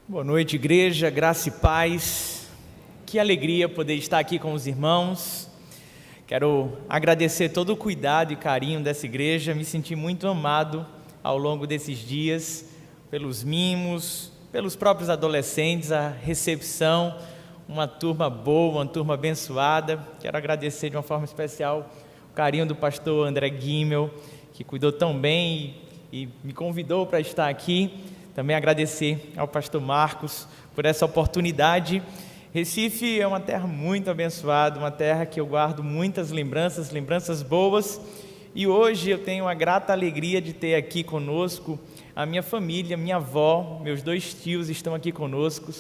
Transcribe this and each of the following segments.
Boa noite, igreja, graça e paz. Que alegria poder estar aqui com os irmãos. Quero agradecer todo o cuidado e carinho dessa igreja. Me senti muito amado ao longo desses dias, pelos mimos, pelos próprios adolescentes, a recepção, uma turma boa, uma turma abençoada. Quero agradecer de uma forma especial o carinho do pastor André Guimel, que cuidou tão bem e me convidou para estar aqui. Também agradecer ao pastor Marcos por essa oportunidade. Recife é uma terra muito abençoada, uma terra que eu guardo muitas lembranças boas. E hoje eu tenho a grata alegria de ter aqui conosco a minha família, minha avó, meus dois tios estão aqui conosco.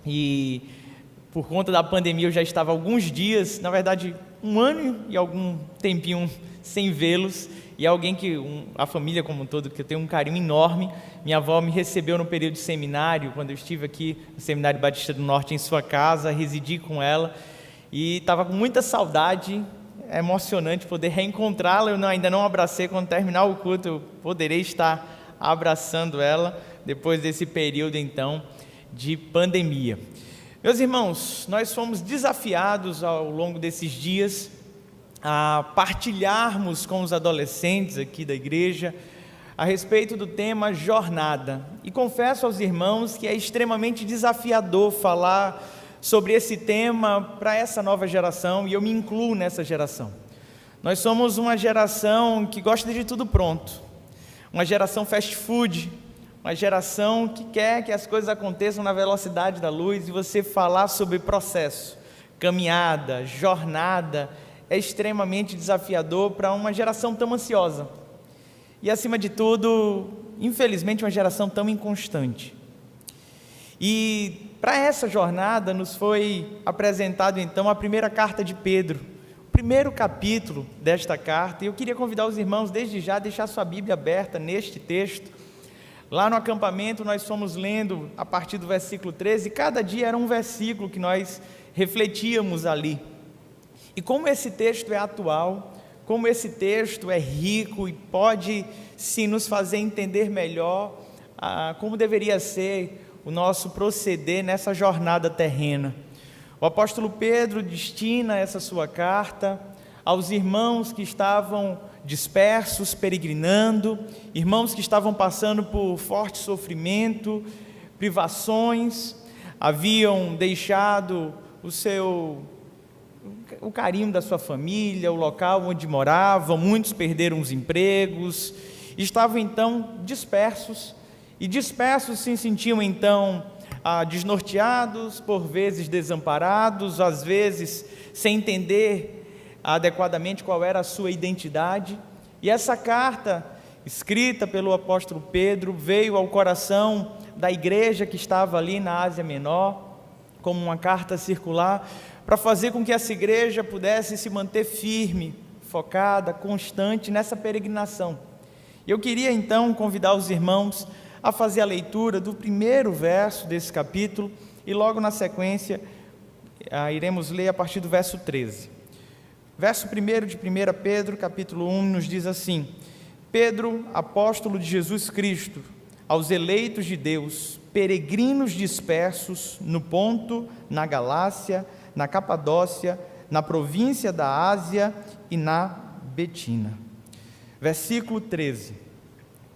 E por conta da pandemia eu já estava alguns dias, na verdade um ano e algum tempinho sem vê-los. E alguém que, a família como um todo, que eu tenho um carinho enorme. Minha avó me recebeu no período de seminário, quando eu estive aqui no Seminário Batista do Norte, em sua casa, residi com ela, e estava com muita saudade. É emocionante poder reencontrá-la. Eu ainda não abracei. Quando terminar o culto, eu poderei estar abraçando ela, depois desse período, então, de pandemia. Meus irmãos, nós fomos desafiados ao longo desses dias a partilharmos com os adolescentes aqui da igreja a respeito do tema jornada. E confesso aos irmãos que é extremamente desafiador falar sobre esse tema para essa nova geração, e eu me incluo nessa geração. Nós somos uma geração que gosta de tudo pronto, uma geração fast food, uma geração que quer que as coisas aconteçam na velocidade da luz, e você falar sobre processo, caminhada, jornada, é extremamente desafiador para uma geração tão ansiosa e, acima de tudo, infelizmente, uma geração tão inconstante. E para essa jornada nos foi apresentado então a primeira carta de Pedro, o primeiro capítulo desta carta, e eu queria convidar os irmãos desde já a deixar sua Bíblia aberta neste texto. Lá no acampamento nós fomos lendo a partir do versículo 13, e cada dia era um versículo que nós refletíamos ali. E como esse texto é atual, como esse texto é rico e pode sim nos fazer entender melhor como deveria ser o nosso proceder nessa jornada terrena. O apóstolo Pedro destina essa sua carta aos irmãos que estavam dispersos, peregrinando, irmãos que estavam passando por forte sofrimento, privações, haviam deixado o carinho da sua família, o local onde moravam, muitos perderam os empregos, estavam então dispersos se sentiam então desnorteados, por vezes desamparados, às vezes sem entender adequadamente qual era a sua identidade. E essa carta, escrita pelo apóstolo Pedro, veio ao coração da igreja que estava ali na Ásia Menor, como uma carta circular, para fazer com que essa igreja pudesse se manter firme, focada, constante nessa peregrinação. Eu queria então convidar os irmãos a fazer a leitura do primeiro verso desse capítulo, e logo na sequência iremos ler a partir do verso 13. Verso 1 de 1 Pedro, capítulo 1, nos diz assim: Pedro, apóstolo de Jesus Cristo, aos eleitos de Deus, peregrinos dispersos no Ponto, na Galácia, na Capadócia, na província da Ásia e na Betina. Versículo 13.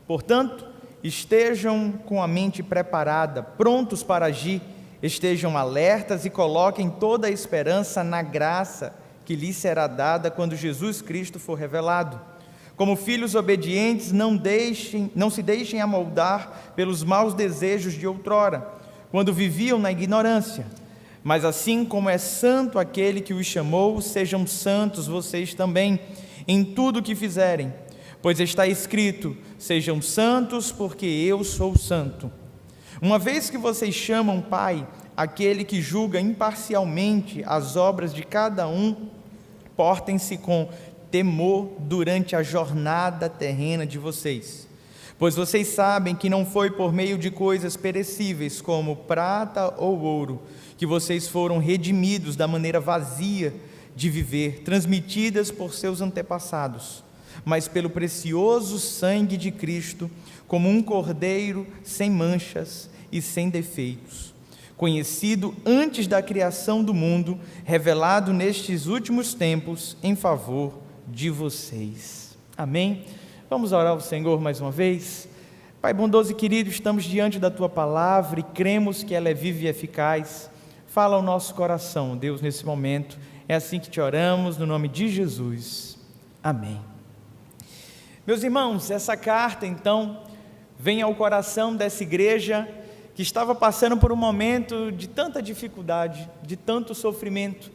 Portanto, estejam com a mente preparada, prontos para agir, estejam alertas e coloquem toda a esperança na graça que lhes será dada quando Jesus Cristo for revelado. Como filhos obedientes, não se deixem amoldar pelos maus desejos de outrora, quando viviam na ignorância. Mas assim como é santo aquele que os chamou, sejam santos vocês também, em tudo o que fizerem. Pois está escrito: sejam santos, porque eu sou santo. Uma vez que vocês chamam Pai aquele que julga imparcialmente as obras de cada um, portem-se com temor durante a jornada terrena de vocês. Pois vocês sabem que não foi por meio de coisas perecíveis, como prata ou ouro, que vocês foram redimidos da maneira vazia de viver, transmitidas por seus antepassados, mas pelo precioso sangue de Cristo, como um cordeiro sem manchas e sem defeitos, conhecido antes da criação do mundo, revelado nestes últimos tempos em favor de vocês. Amém? Vamos orar ao Senhor mais uma vez? Pai bondoso e querido, estamos diante da Tua Palavra e cremos que ela é viva e eficaz. Fala ao nosso coração, Deus, nesse momento. É assim que te oramos, no nome de Jesus. Amém. Meus irmãos, essa carta, então, vem ao coração dessa igreja que estava passando por um momento de tanta dificuldade, de tanto sofrimento.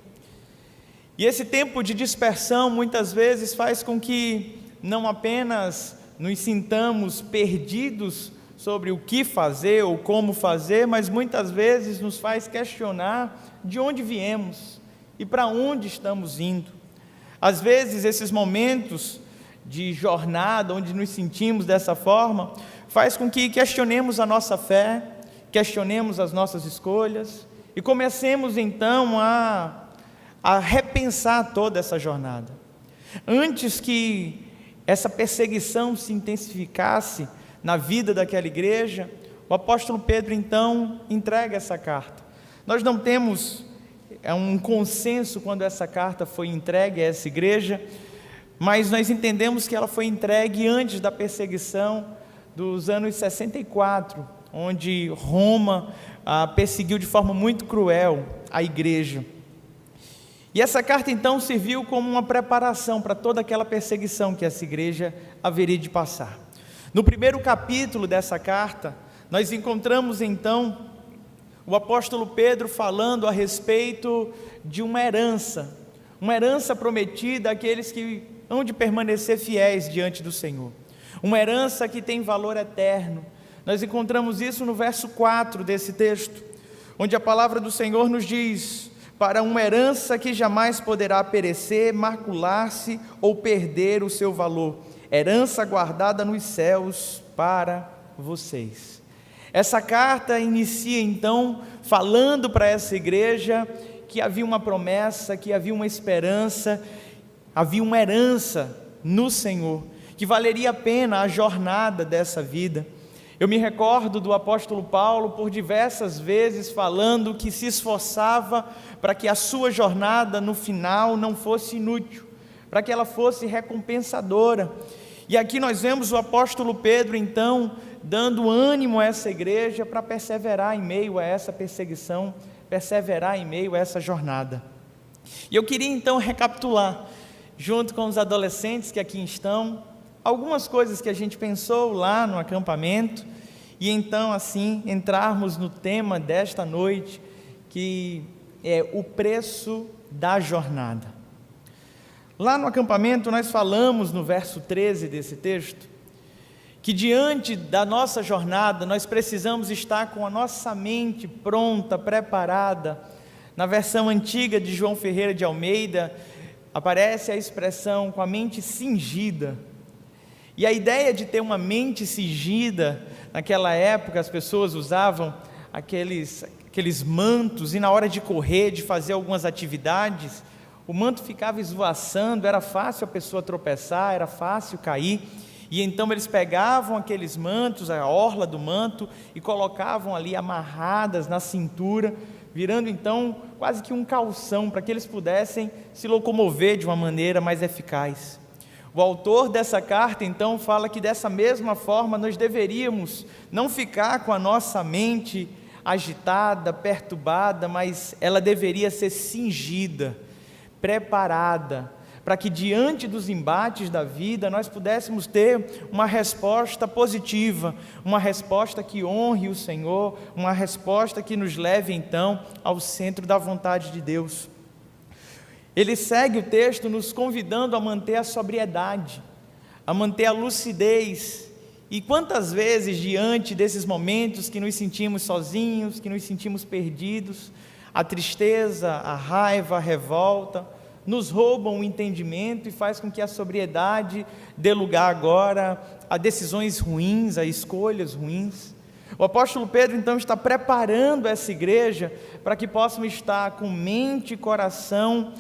E esse tempo de dispersão, muitas vezes, faz com que não apenas nos sintamos perdidos sobre o que fazer ou como fazer, mas muitas vezes nos faz questionar de onde viemos e para onde estamos indo. Às vezes esses momentos de jornada, onde nos sentimos dessa forma, faz com que questionemos a nossa fé, questionemos as nossas escolhas e comecemos então a repensar toda essa jornada. Antes que essa perseguição se intensificasse na vida daquela igreja, o apóstolo Pedro então entrega essa carta. Nós não temos um consenso quando essa carta foi entregue a essa igreja, mas nós entendemos que ela foi entregue antes da perseguição dos anos 64, onde Roma perseguiu de forma muito cruel a igreja. E essa carta então serviu como uma preparação para toda aquela perseguição que essa igreja haveria de passar. No primeiro capítulo dessa carta, nós encontramos então o apóstolo Pedro falando a respeito de uma herança prometida àqueles que hão de permanecer fiéis diante do Senhor, uma herança que tem valor eterno. Nós encontramos isso no verso 4 desse texto, onde a palavra do Senhor nos diz: para uma herança que jamais poderá perecer, macular-se ou perder o seu valor, herança guardada nos céus para vocês. Essa carta inicia então falando para essa igreja que havia uma promessa, que havia uma esperança, havia uma herança no Senhor, que valeria a pena a jornada dessa vida. Eu me recordo do apóstolo Paulo por diversas vezes falando que se esforçava para que a sua jornada no final não fosse inútil, para que ela fosse recompensadora. E aqui nós vemos o apóstolo Pedro então dando ânimo a essa igreja para perseverar em meio a essa perseguição, perseverar em meio a essa jornada. E eu queria então recapitular, junto com os adolescentes que aqui estão, algumas coisas que a gente pensou lá no acampamento, e então assim entrarmos no tema desta noite, que é o preço da jornada. Lá no acampamento nós falamos no verso 13 desse texto, que diante da nossa jornada nós precisamos estar com a nossa mente pronta, preparada. Na versão antiga de João Ferreira de Almeida, aparece a expressão com a mente cingida. E a ideia de ter uma mente cingida, naquela época as pessoas usavam aqueles mantos, e na hora de correr, de fazer algumas atividades, o manto ficava esvoaçando, era fácil a pessoa tropeçar, era fácil cair, e então eles pegavam aqueles mantos, a orla do manto, e colocavam ali amarradas na cintura, virando então quase que um calção, para que eles pudessem se locomover de uma maneira mais eficaz. O autor dessa carta então fala que dessa mesma forma nós deveríamos não ficar com a nossa mente agitada, perturbada, mas ela deveria ser cingida, preparada, para que diante dos embates da vida nós pudéssemos ter uma resposta positiva, uma resposta que honre o Senhor, uma resposta que nos leve então ao centro da vontade de Deus. Ele segue o texto nos convidando a manter a sobriedade, a manter a lucidez. E quantas vezes diante desses momentos que nos sentimos sozinhos, que nos sentimos perdidos, a tristeza, a raiva, a revolta, nos roubam o entendimento e faz com que a sobriedade dê lugar agora a decisões ruins, a escolhas ruins. O apóstolo Pedro então está preparando essa igreja para que possam estar com mente e coração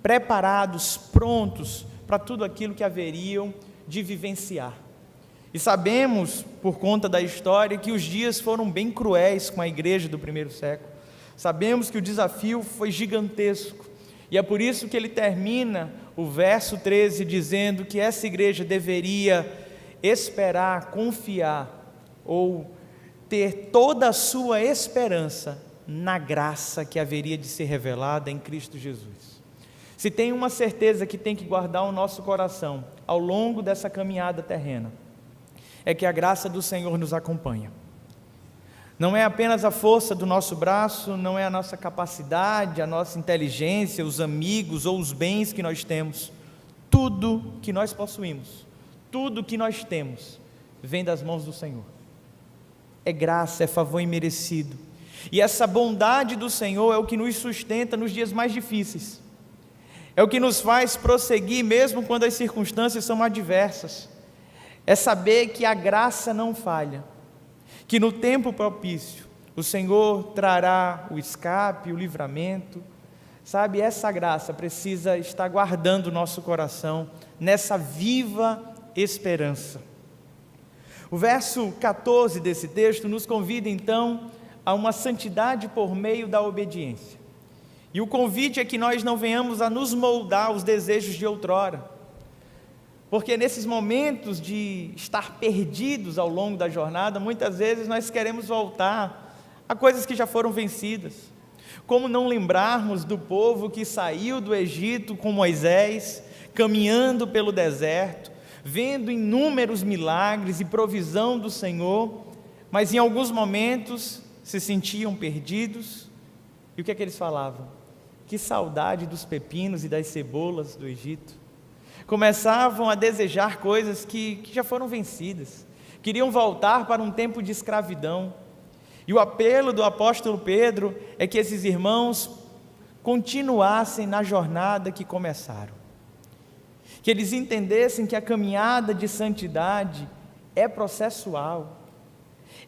preparados, prontos para tudo aquilo que haveriam de vivenciar. E sabemos, por conta da história, que os dias foram bem cruéis com a igreja do primeiro século. Sabemos que o desafio foi gigantesco. E é por isso que ele termina o verso 13 dizendo que essa igreja deveria esperar, confiar ou ter toda a sua esperança na graça que haveria de ser revelada em Cristo Jesus. Se tem uma certeza que tem que guardar o nosso coração ao longo dessa caminhada terrena, é que a graça do Senhor nos acompanha. Não é apenas a força do nosso braço, não é a nossa capacidade, a nossa inteligência, os amigos ou os bens que nós temos. Tudo que nós possuímos, tudo que nós temos, vem das mãos do Senhor. É graça, é favor imerecido. E essa bondade do Senhor é o que nos sustenta nos dias mais difíceis. É o que nos faz prosseguir mesmo quando as circunstâncias são adversas. É saber que a graça não falha, que no tempo propício o Senhor trará o escape, o livramento. Sabe, essa graça precisa estar guardando o nosso coração nessa viva esperança. O verso 14 desse texto nos convida então a uma santidade por meio da obediência. E o convite é que nós não venhamos a nos moldar aos desejos de outrora. Porque nesses momentos de estar perdidos ao longo da jornada, muitas vezes nós queremos voltar a coisas que já foram vencidas. Como não lembrarmos do povo que saiu do Egito com Moisés, caminhando pelo deserto, vendo inúmeros milagres e provisão do Senhor, mas em alguns momentos se sentiam perdidos. E o que é que eles falavam? Que saudade dos pepinos e das cebolas do Egito. Começavam a desejar coisas que já foram vencidas, queriam voltar para um tempo de escravidão. E o apelo do apóstolo Pedro é que esses irmãos continuassem na jornada que começaram, que eles entendessem que a caminhada de santidade é processual,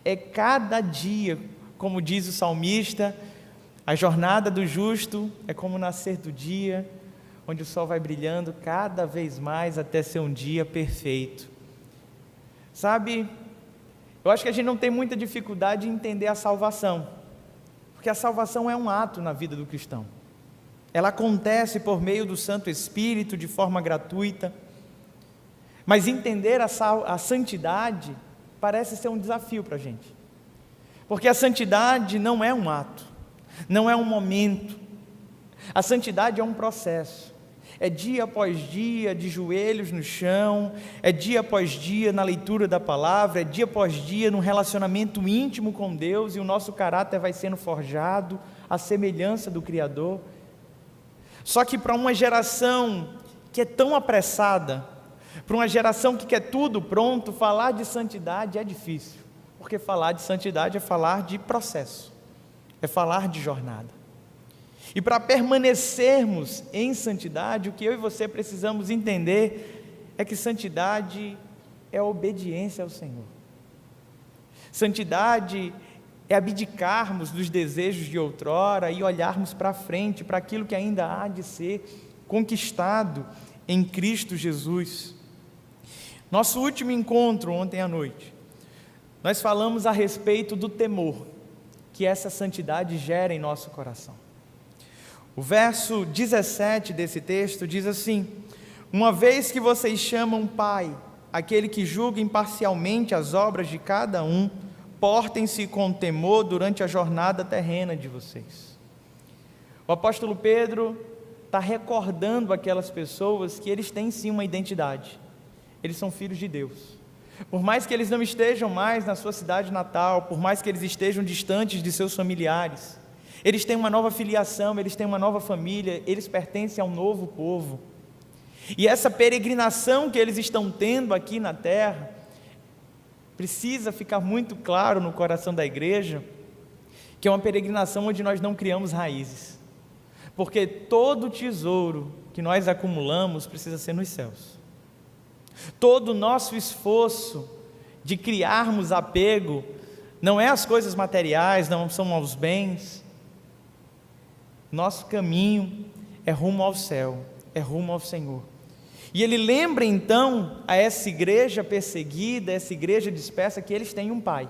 é cada dia, como diz o salmista, a jornada do justo é como o nascer do dia, onde o sol vai brilhando cada vez mais até ser um dia perfeito. Sabe, eu acho que a gente não tem muita dificuldade em entender a salvação, porque a salvação é um ato na vida do cristão. Ela acontece por meio do Santo Espírito de forma gratuita, mas entender a santidade parece ser um desafio para a gente, porque a santidade não é um ato, não é um momento, a santidade é um processo. É dia após dia de joelhos no chão, é dia após dia na leitura da palavra, é dia após dia num relacionamento íntimo com Deus, e o nosso caráter vai sendo forjado à semelhança do Criador. Só que para uma geração que é tão apressada, para uma geração que quer tudo pronto, falar de santidade é difícil, porque falar de santidade é falar de processo, é falar de jornada. E para permanecermos em santidade, o que eu e você precisamos entender é que santidade é obediência ao Senhor. Santidade é abdicarmos dos desejos de outrora e olharmos para frente, para aquilo que ainda há de ser conquistado em Cristo Jesus. Nosso último encontro ontem à noite, nós falamos a respeito do temor que essa santidade gera em nosso coração. O verso 17 desse texto diz assim: uma vez que vocês chamam Pai aquele que julga imparcialmente as obras de cada um, portem-se com temor durante a jornada terrena de vocês. O apóstolo Pedro está recordando aquelas pessoas que eles têm sim uma identidade, eles são filhos de Deus. Por mais que eles não estejam mais na sua cidade natal, por mais que eles estejam distantes de seus familiares, eles têm uma nova filiação, eles têm uma nova família, eles pertencem a um novo povo. E essa peregrinação que eles estão tendo aqui na terra, precisa ficar muito claro no coração da igreja, que é uma peregrinação onde nós não criamos raízes, porque todo tesouro que nós acumulamos precisa ser nos céus. Todo o nosso esforço de criarmos apego, não é às coisas materiais, não são aos bens. Nosso caminho é rumo ao céu, é rumo ao Senhor. E ele lembra então a essa igreja perseguida, essa igreja dispersa, que eles têm um pai.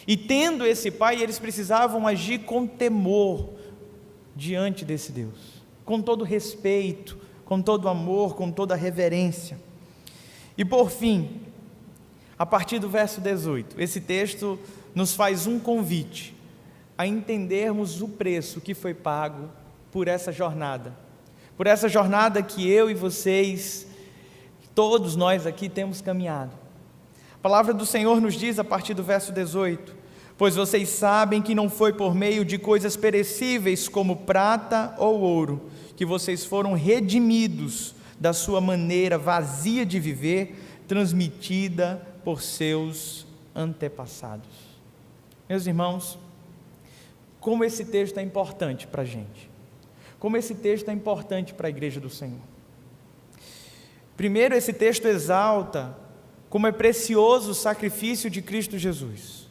E tendo esse pai, eles precisavam agir com temor diante desse Deus, com todo respeito, com todo amor, com toda reverência. E por fim, a partir do verso 18, esse texto nos faz um convite a entendermos o preço que foi pago por essa jornada que eu e vocês, todos nós aqui temos caminhado. A palavra do Senhor nos diz a partir do verso 18: pois vocês sabem que não foi por meio de coisas perecíveis como prata ou ouro que vocês foram redimidos da sua maneira vazia de viver, transmitida por seus antepassados. Meus irmãos, como esse texto é importante para a gente, como esse texto é importante para a igreja do Senhor. Primeiro, esse texto exalta como é precioso o sacrifício de Cristo Jesus.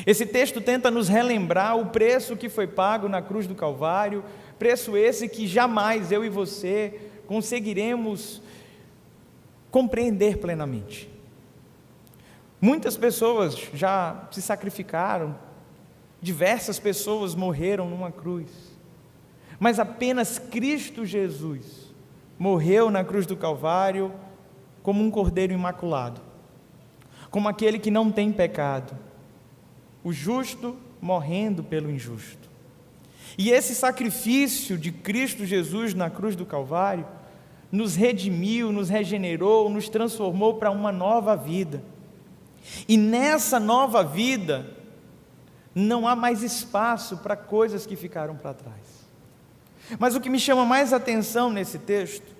Esse texto tenta nos relembrar o preço que foi pago na cruz do Calvário, preço esse que jamais eu e você conseguiremos compreender plenamente. Muitas pessoas já se sacrificaram, diversas pessoas morreram numa cruz, mas apenas Cristo Jesus morreu na cruz do Calvário como um cordeiro imaculado, como aquele que não tem pecado, o justo morrendo pelo injusto. E esse sacrifício de Cristo Jesus na cruz do Calvário nos redimiu, nos regenerou, nos transformou para uma nova vida. E nessa nova vida não há mais espaço para coisas que ficaram para trás. Mas o que me chama mais atenção nesse texto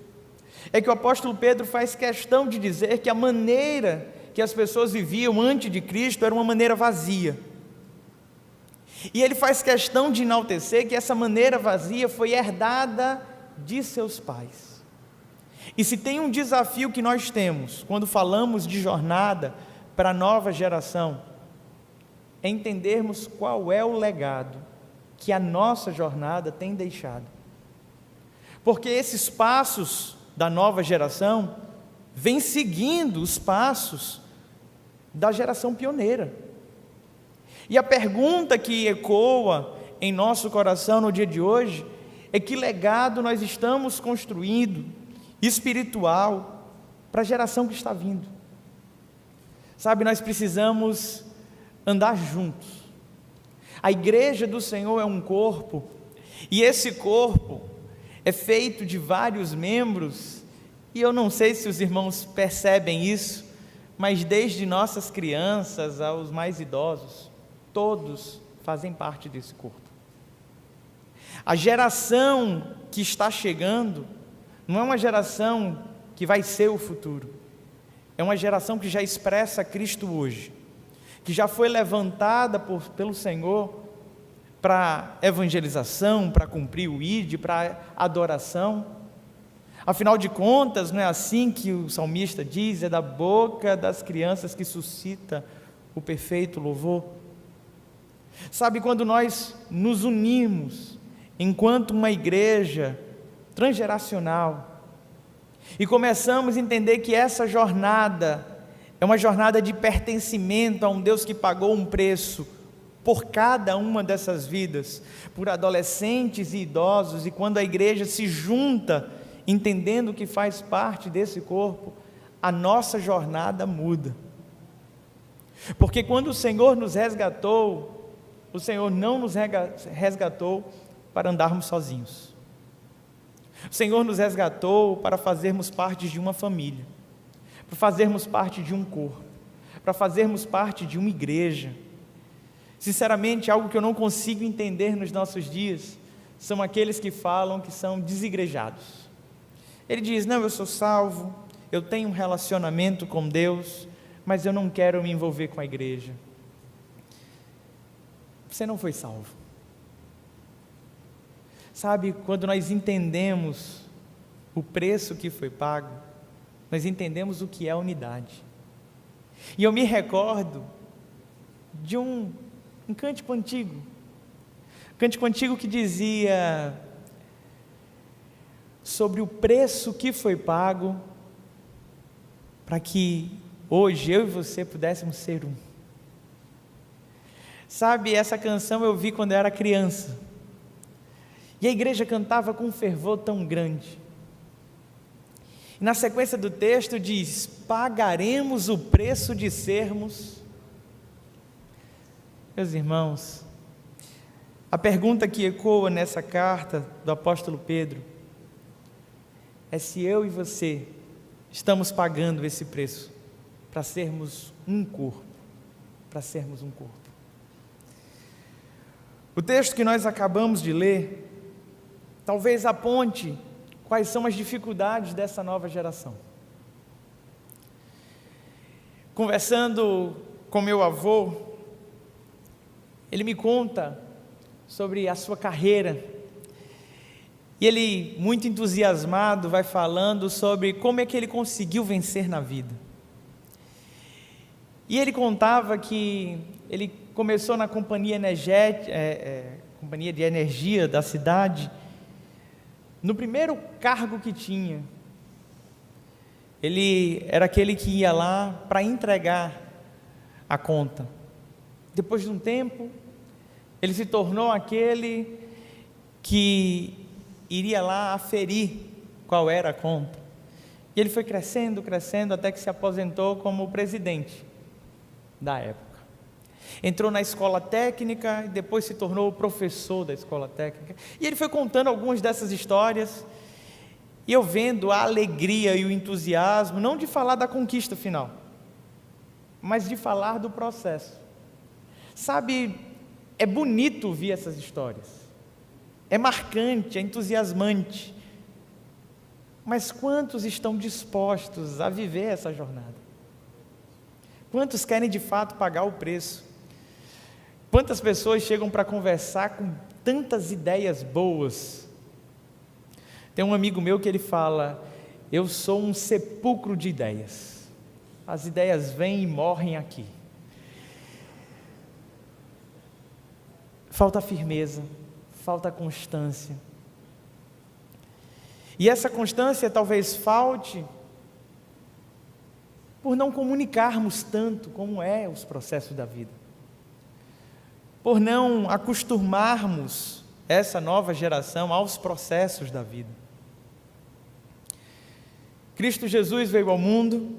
é que o apóstolo Pedro faz questão de dizer que a maneira que as pessoas viviam antes de Cristo era uma maneira vazia. E ele faz questão de enaltecer que essa maneira vazia foi herdada de seus pais. E se tem um desafio que nós temos quando falamos de jornada para a nova geração, é entendermos qual é o legado que a nossa jornada tem deixado. Porque esses passos da nova geração vêm seguindo os passos da geração pioneira. E a pergunta que ecoa em nosso coração no dia de hoje é: que legado nós estamos construindo espiritual para a geração que está vindo? Sabe, nós precisamos andar juntos. A igreja do Senhor é um corpo, e esse corpo é feito de vários membros, e eu não sei se os irmãos percebem isso, mas desde nossas crianças aos mais idosos, todos fazem parte desse corpo. A geração que está chegando não é uma geração que vai ser o futuro, é uma geração que já expressa Cristo hoje, que já foi levantada pelo Senhor para evangelização, para cumprir o ID, para adoração. Afinal de contas, não é assim que o salmista diz: é da boca das crianças que suscita o perfeito louvor. Sabe, quando nós nos unimos enquanto uma igreja transgeracional e começamos a entender que essa jornada é uma jornada de pertencimento a um Deus que pagou um preço por cada uma dessas vidas, por adolescentes e idosos, e quando a igreja se junta, entendendo que faz parte desse corpo, a nossa jornada muda. Porque quando o Senhor nos resgatou, o Senhor não nos resgatou para andarmos sozinhos. O Senhor nos resgatou para fazermos parte de uma família, para fazermos parte de um corpo, para fazermos parte de uma igreja. Sinceramente, algo que eu não consigo entender nos nossos dias são aqueles que falam que são desigrejados. Ele diz: não, eu sou salvo, eu tenho um relacionamento com Deus, mas eu não quero me envolver com a igreja. Você não foi salvo. Sabe, quando nós entendemos o preço que foi pago, nós entendemos o que é unidade. E eu me recordo de um cântico antigo que dizia sobre o preço que foi pago para que hoje eu e você pudéssemos ser um. Sabe, essa canção eu vi quando eu era criança, e a igreja cantava com um fervor tão grande. E na sequência do texto diz: pagaremos o preço de sermos. Meus irmãos, a pergunta que ecoa nessa carta do apóstolo Pedro é se eu e você estamos pagando esse preço para sermos um corpo, para sermos um corpo. O texto que nós acabamos de ler talvez aponte quais são as dificuldades dessa nova geração. Conversando com meu avô, ele me conta sobre a sua carreira, e ele, muito entusiasmado, vai falando sobre como é que ele conseguiu vencer na vida. E ele contava que ele começou na companhia companhia de energia da cidade. No primeiro cargo que tinha, ele era aquele que ia lá para entregar a conta. Depois de um tempo, ele se tornou aquele que iria lá aferir qual era a conta. E ele foi crescendo, crescendo, até que se aposentou como presidente da época. Entrou na escola técnica e depois se tornou professor da escola técnica. E ele foi contando algumas dessas histórias, e eu vendo a alegria e o entusiasmo, não de falar da conquista final, mas de falar do processo. Sabe, é bonito ouvir essas histórias, é marcante, é entusiasmante, mas quantos estão dispostos a viver essa jornada? Quantos querem de fato pagar o preço? Quantas pessoas chegam para conversar com tantas ideias boas? Tem um amigo meu que ele fala: eu sou um sepulcro de ideias, as ideias vêm e morrem aqui. Falta firmeza, falta constância, e essa constância talvez falte por não comunicarmos tanto como é os processos da vida, por não acostumarmos essa nova geração aos processos da vida. Cristo Jesus veio ao mundo,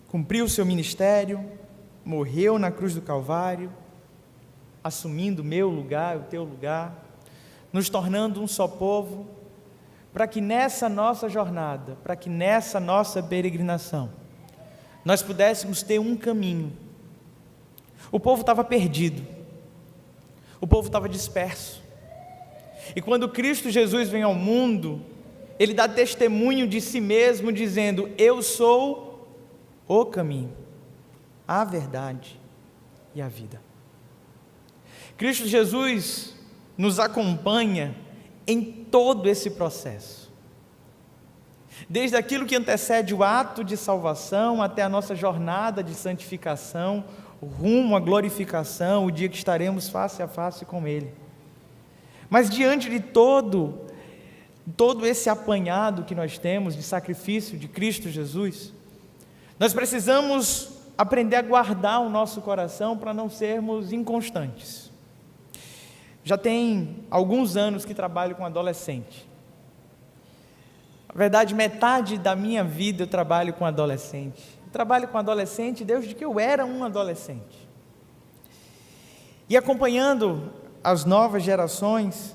cumpriu o seu ministério, morreu na cruz do Calvário, assumindo o meu lugar, o teu lugar, nos tornando um só povo, para que nessa nossa jornada, para que nessa nossa peregrinação, nós pudéssemos ter um caminho. O povo estava perdido, o povo estava disperso, e quando Cristo Jesus vem ao mundo, Ele dá testemunho de si mesmo, dizendo: eu sou o caminho, a verdade e a vida. Cristo Jesus nos acompanha em todo esse processo, desde aquilo que antecede o ato de salvação, até a nossa jornada de santificação, rumo à glorificação, o dia que estaremos face a face com Ele. Mas diante de todo esse apanhado que nós temos de sacrifício de Cristo Jesus, nós precisamos aprender a guardar o nosso coração para não sermos inconstantes. Já tem alguns anos que trabalho com adolescente. Na verdade, metade da minha vida eu trabalho com adolescente. Eu trabalho com adolescente desde que eu era um adolescente. E acompanhando as novas gerações,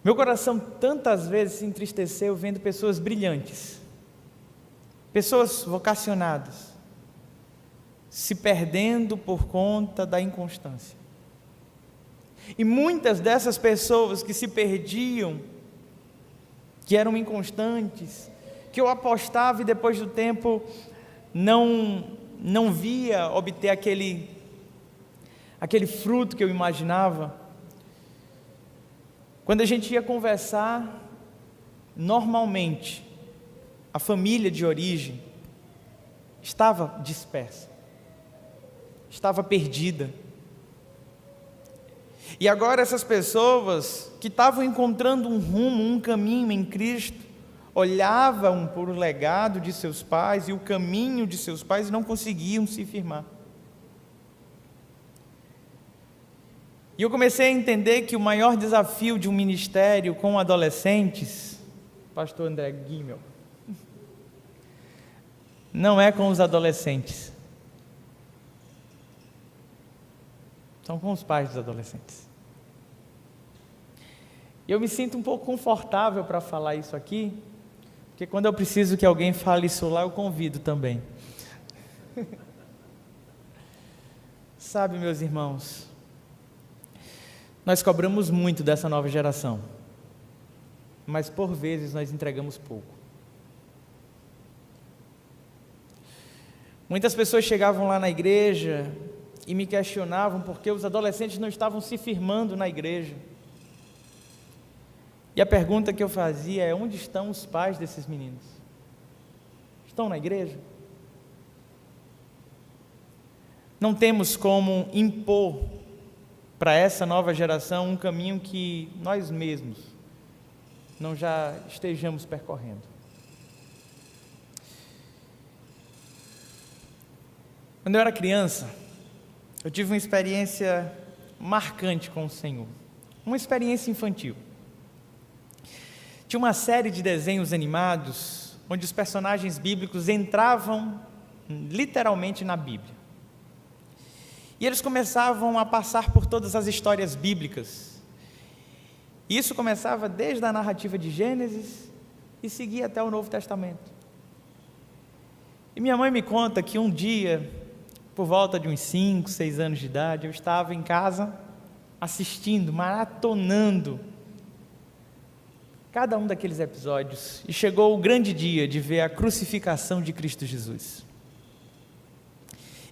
meu coração tantas vezes se entristeceu vendo pessoas brilhantes, pessoas vocacionadas, se perdendo por conta da inconstância. E muitas dessas pessoas que se perdiam, que eram inconstantes, que eu apostava e depois do tempo não via obter aquele fruto que eu imaginava. Quando a gente ia conversar, normalmente, a família de origem estava dispersa, estava perdida. E agora essas pessoas que estavam encontrando um rumo, um caminho em Cristo, olhavam para o legado de seus pais e o caminho de seus pais e não conseguiam se firmar. E eu comecei a entender que o maior desafio de um ministério com adolescentes, pastor André Guimel, não é com os adolescentes, são com os pais dos adolescentes. Eu me sinto um pouco confortável para falar isso aqui, porque quando eu preciso que alguém fale isso lá, eu convido também. Sabe, meus irmãos, nós cobramos muito dessa nova geração, mas por vezes nós entregamos pouco. Muitas pessoas chegavam lá na igreja e me questionavam porque os adolescentes não estavam se firmando na igreja. E a pergunta que eu fazia é: onde estão os pais desses meninos? Estão na igreja? Não temos como impor para essa nova geração um caminho que nós mesmos não já estejamos percorrendo. Quando eu era criança, eu tive uma experiência marcante com o Senhor, uma experiência infantil. Tinha uma série de desenhos animados, onde os personagens bíblicos entravam literalmente na Bíblia. E eles começavam a passar por todas as histórias bíblicas. Isso começava desde a narrativa de Gênesis e seguia até o Novo Testamento. E minha mãe me conta que um dia, por volta de uns 5, 6 anos de idade, eu estava em casa assistindo, maratonando cada um daqueles episódios, e chegou o grande dia de ver a crucificação de Cristo Jesus.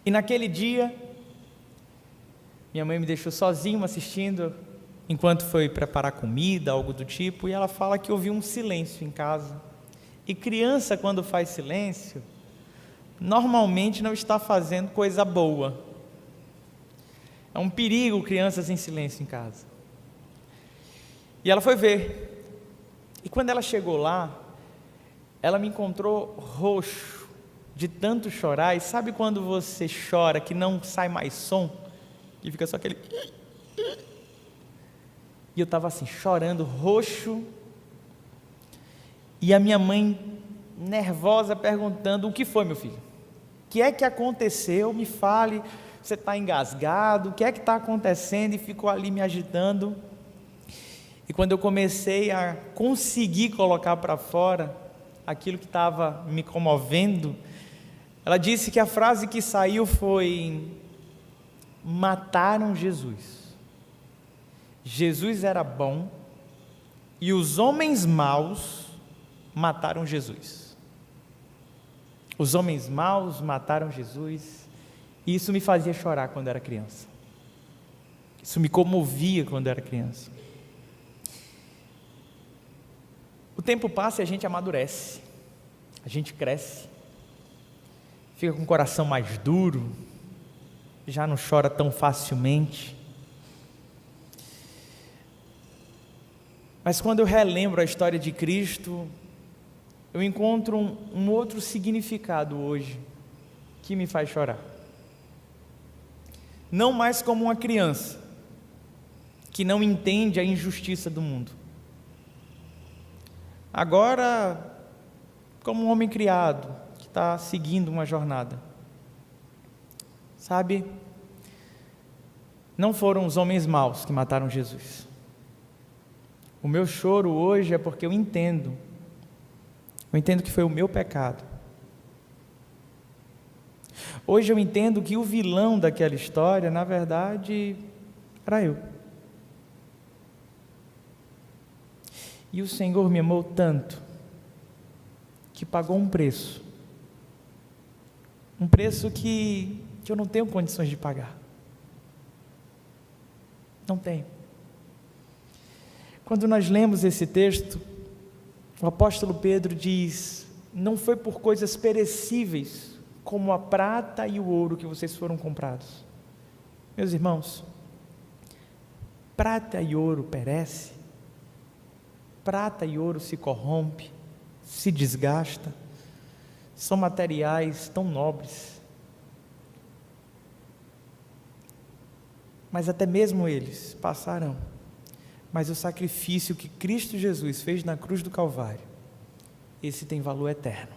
E naquele dia, minha mãe me deixou sozinho assistindo, enquanto foi preparar comida, algo do tipo, e ela fala que ouviu um silêncio em casa. E criança, quando faz silêncio, normalmente não está fazendo coisa boa. É um perigo crianças em silêncio em casa. E ela foi ver. E quando ela chegou lá, ela me encontrou roxo, de tanto chorar. E sabe quando você chora que não sai mais som? E fica só aquele... E eu estava assim, chorando, roxo. E a minha mãe, nervosa, perguntando: o que foi, meu filho? O que é que aconteceu? Me fale, você está engasgado? O que é que está acontecendo? E ficou ali me agitando. E quando eu comecei a conseguir colocar para fora aquilo que estava me comovendo, ela disse que a frase que saiu foi: mataram Jesus. Jesus era bom e os homens maus mataram Jesus. Os homens maus mataram Jesus. E isso me fazia chorar quando era criança. Isso me comovia quando era criança. O tempo passa e a gente amadurece, a gente cresce, fica com o coração mais duro, já não chora tão facilmente. Mas quando eu relembro a história de Cristo, eu encontro um outro significado hoje, que me faz chorar. Não mais como uma criança, que não entende a injustiça do mundo. Agora, como um homem criado, que está seguindo uma jornada. Sabe, não foram os homens maus que mataram Jesus. O meu choro hoje é porque eu entendo que foi o meu pecado. Hoje eu entendo que o vilão daquela história, na verdade, era eu. E o Senhor me amou tanto, que pagou um preço que eu não tenho condições de pagar. Não tenho. Quando nós lemos esse texto, o apóstolo Pedro diz: não foi por coisas perecíveis, como a prata e o ouro, que vocês foram comprados. Meus irmãos, prata e ouro perece, prata e ouro se corrompe, se desgasta, são materiais tão nobres. Mas até mesmo eles passarão. Mas o sacrifício que Cristo Jesus fez na cruz do Calvário, esse tem valor eterno.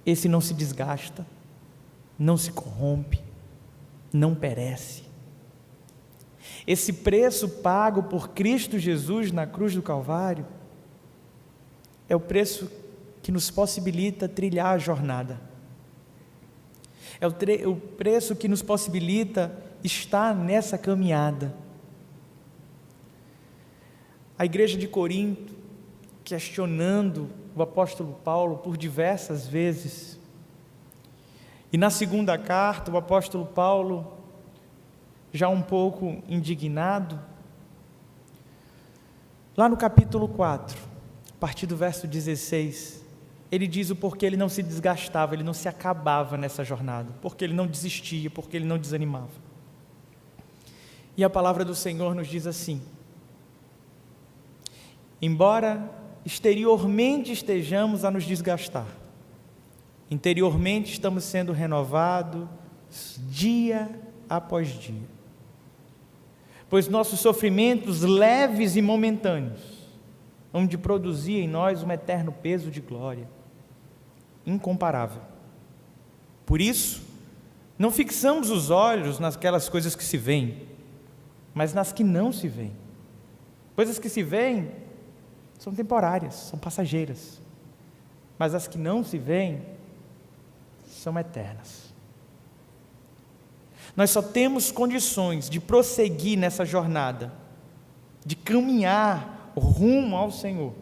Esse não se desgasta, não se corrompe, não perece. Esse preço pago por Cristo Jesus na cruz do Calvário é o preço que nos possibilita trilhar a jornada. É o preço que nos possibilita estar nessa caminhada. A igreja de Corinto, questionando o apóstolo Paulo por diversas vezes, e na segunda carta o apóstolo Paulo, já um pouco indignado, lá no capítulo 4, a partir do verso 16, ele diz o porquê ele não se desgastava, ele não se acabava nessa jornada, porque ele não desistia, porque ele não desanimava. E a palavra do Senhor nos diz assim: embora exteriormente estejamos a nos desgastar, interiormente estamos sendo renovados dia após dia, pois nossos sofrimentos leves e momentâneos hão de produzir em nós um eterno peso de glória incomparável. Por isso, não fixamos os olhos naquelas coisas que se veem, mas nas que não se veem. Coisas que se veem são temporárias, são passageiras, mas as que não se veem são eternas. Nós só temos condições de prosseguir nessa jornada, de caminhar rumo ao Senhor,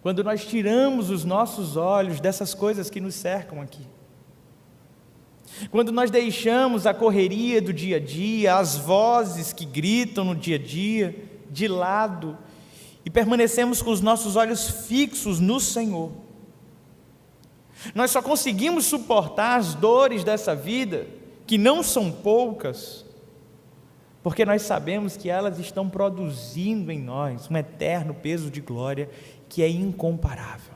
quando nós tiramos os nossos olhos dessas coisas que nos cercam aqui, quando nós deixamos a correria do dia a dia, as vozes que gritam no dia a dia de lado, e permanecemos com os nossos olhos fixos no Senhor. Nós só conseguimos suportar as dores dessa vida, que não são poucas, porque nós sabemos que elas estão produzindo em nós um eterno peso de glória que é incomparável.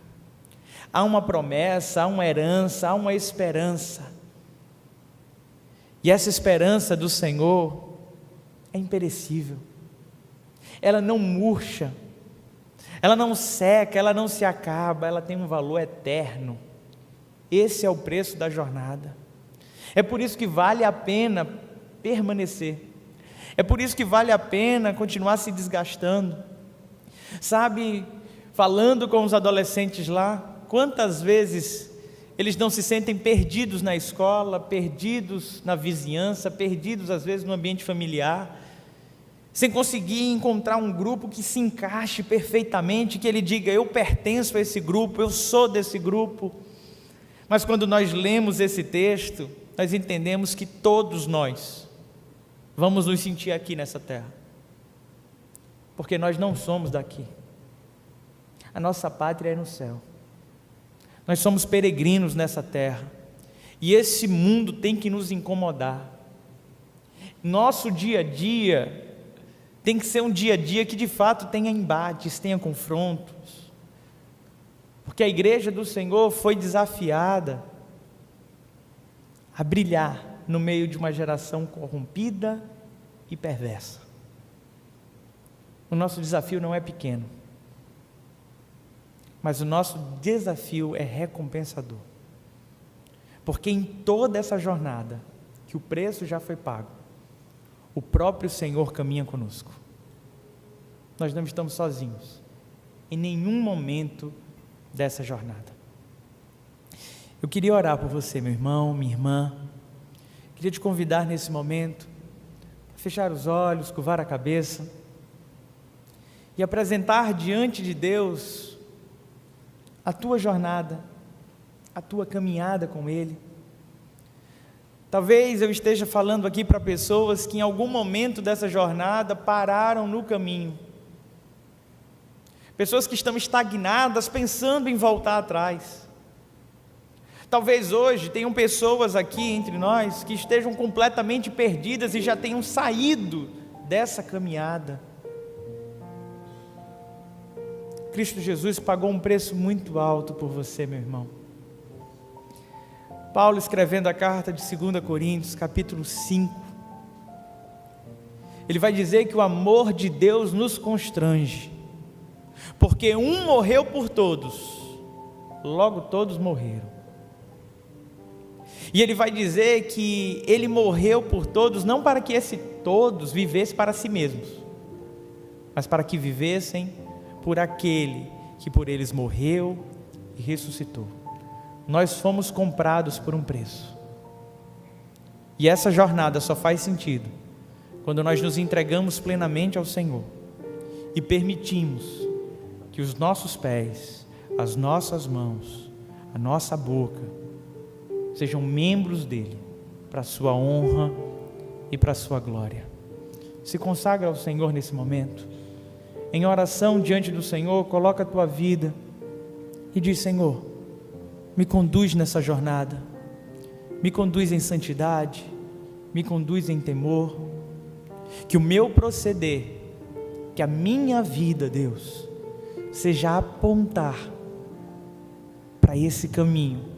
Há uma promessa, há uma herança, há uma esperança, e essa esperança do Senhor é imperecível, ela não murcha, ela não seca, ela não se acaba, ela tem um valor eterno. Esse é o preço da jornada. É por isso que vale a pena permanecer, é por isso que vale a pena continuar se desgastando. Sabe, falando com os adolescentes lá, quantas vezes eles não se sentem perdidos na escola, perdidos na vizinhança, perdidos às vezes no ambiente familiar, sem conseguir encontrar um grupo que se encaixe perfeitamente, que ele diga: eu pertenço a esse grupo, eu sou desse grupo. Mas quando nós lemos esse texto, nós entendemos que todos nós vamos nos sentir aqui nessa terra, porque nós não somos daqui, a nossa pátria é no céu, nós somos peregrinos nessa terra, e esse mundo tem que nos incomodar. Nosso dia a dia tem que ser um dia a dia que de fato tenha embates, tenha confrontos, porque a igreja do Senhor foi desafiada a brilhar no meio de uma geração corrompida e perversa. O nosso desafio não é pequeno, mas o nosso desafio é recompensador, porque em toda essa jornada, que o preço já foi pago, o próprio Senhor caminha conosco. Nós não estamos sozinhos em nenhum momento dessa jornada. Eu queria orar por você, meu irmão, minha irmã. Queria te convidar nesse momento a fechar os olhos, curvar a cabeça e apresentar diante de Deus a tua jornada, a tua caminhada com Ele. Talvez eu esteja falando aqui para pessoas que em algum momento dessa jornada pararam no caminho, pessoas que estão estagnadas, pensando em voltar atrás. Talvez hoje tenham pessoas aqui entre nós que estejam completamente perdidas e já tenham saído dessa caminhada. Cristo Jesus pagou um preço muito alto por você, meu irmão. Paulo, escrevendo a carta de 2 Coríntios, capítulo 5, ele vai dizer que o amor de Deus nos constrange, porque um morreu por todos, logo todos morreram. E ele vai dizer que ele morreu por todos, não para que esse todos vivesse para si mesmos, mas para que vivessem por aquele que por eles morreu e ressuscitou. Nós fomos comprados por um preço. E essa jornada só faz sentido quando nós nos entregamos plenamente ao Senhor e permitimos que os nossos pés, as nossas mãos, a nossa boca sejam membros dele, para a sua honra e para a sua glória. Se consagra ao Senhor nesse momento, em oração diante do Senhor, coloca a tua vida e diz: Senhor, me conduz nessa jornada, me conduz em santidade, me conduz em temor, que o meu proceder, que a minha vida, Deus, seja apontar para esse caminho